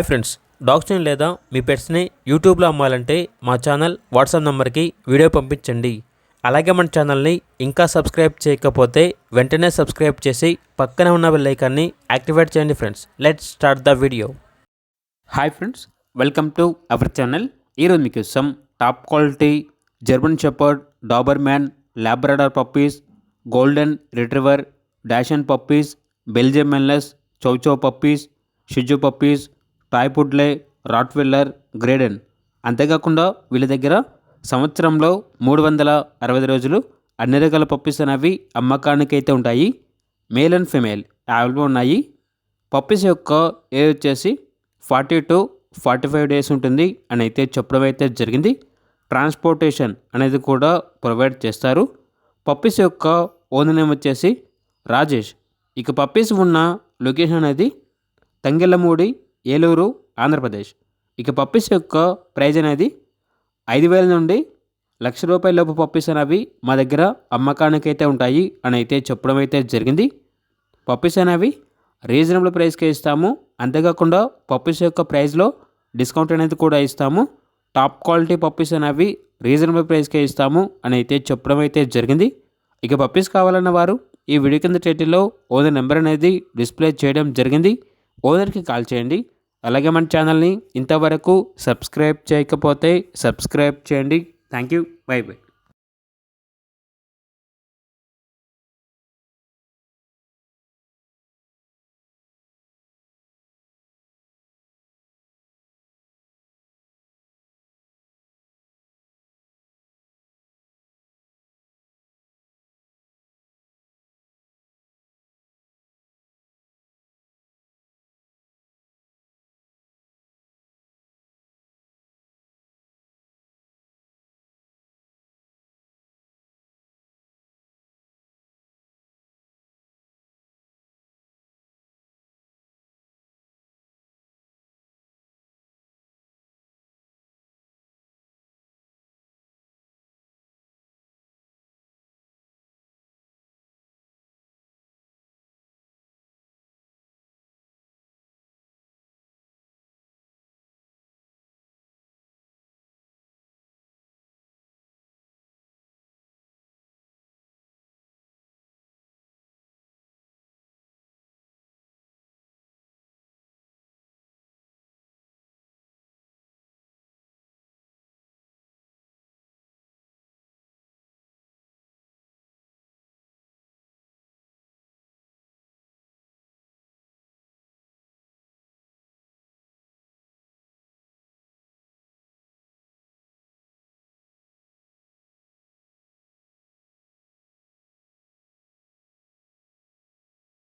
Hi friends, డాగ్స్ని లేదా మీ పెట్స్ని యూట్యూబ్లో అమ్మాలంటే మా ఛానల్ వాట్సాప్ నెంబర్కి వీడియో పంపించండి. అలాగే మన ఛానల్ని ఇంకా సబ్స్క్రైబ్ చేయకపోతే వెంటనే సబ్స్క్రైబ్ చేసి పక్కనే ఉన్న బెల్ ఐకాన్ని యాక్టివేట్ చేయండి. Friends, let's start the video. Hi friends, welcome to our channel. ఈరోజు మీకోసం top quality German shepherd, Dobermann, Labrador puppies, golden retriever, dachshund puppies, Belgium Malinois, chow chow puppies, షిజు puppies, toy poodle, Rottweiler, great dane, అంతేకాకుండా వీళ్ళ దగ్గర సంవత్సరంలో 365 రోజులు అన్ని రకాల పప్పీస్ అనేవి అమ్మకానికి అయితే ఉంటాయి. మేల్ అండ్ ఫిమేల్ అవైలబుల్ ఉన్నాయి. పప్పీస్ యొక్క ఏజ్ వచ్చేసి 40 to 45 డేస్ ఉంటుంది అని అయితే చెప్పడం అయితే జరిగింది. ట్రాన్స్పోర్టేషన్ అనేది కూడా ప్రొవైడ్ చేస్తారు. పప్పీస్ యొక్క ఓనర్ నేమ్ వచ్చేసి రాజేష్. ఇక పప్పీస్ ఉన్న లొకేషన్ అనేది తంగెళ్ళమూడి, ఏలూరు, ఆంధ్రప్రదేశ్. ఇక పప్పీస్ యొక్క ప్రైజ్ అనేది 5,000 నుండి ₹1,00,000 లోపు పప్పీస్ అనేవి మా దగ్గర అమ్మకానికి అయితే ఉంటాయి అని అయితే చెప్పడం అయితే జరిగింది. పప్పీస్ అనేవి రీజనబుల్ ప్రైస్కే ఇస్తాము. అంతేకాకుండా పప్పీస్ యొక్క ప్రైస్లో డిస్కౌంట్ అనేది కూడా ఇస్తాము. టాప్ క్వాలిటీ పప్పీస్ అనేవి రీజనబుల్ ప్రైస్కే ఇస్తాము అని అయితే చెప్పడం అయితే జరిగింది. ఇక పప్పీస్ కావాలన్న వారు ఈ వీడియో కింద టైటిల్లో ఓనర్ నెంబర్ అనేది డిస్ప్లే చేయడం జరిగింది. ఓనర్కి కాల్ చేయండి. అలాగే మన ఛానల్ని ఇంతవరకు సబ్స్క్రైబ్ చేయకపోతే సబ్స్క్రైబ్ చేయండి. Thank you. By by.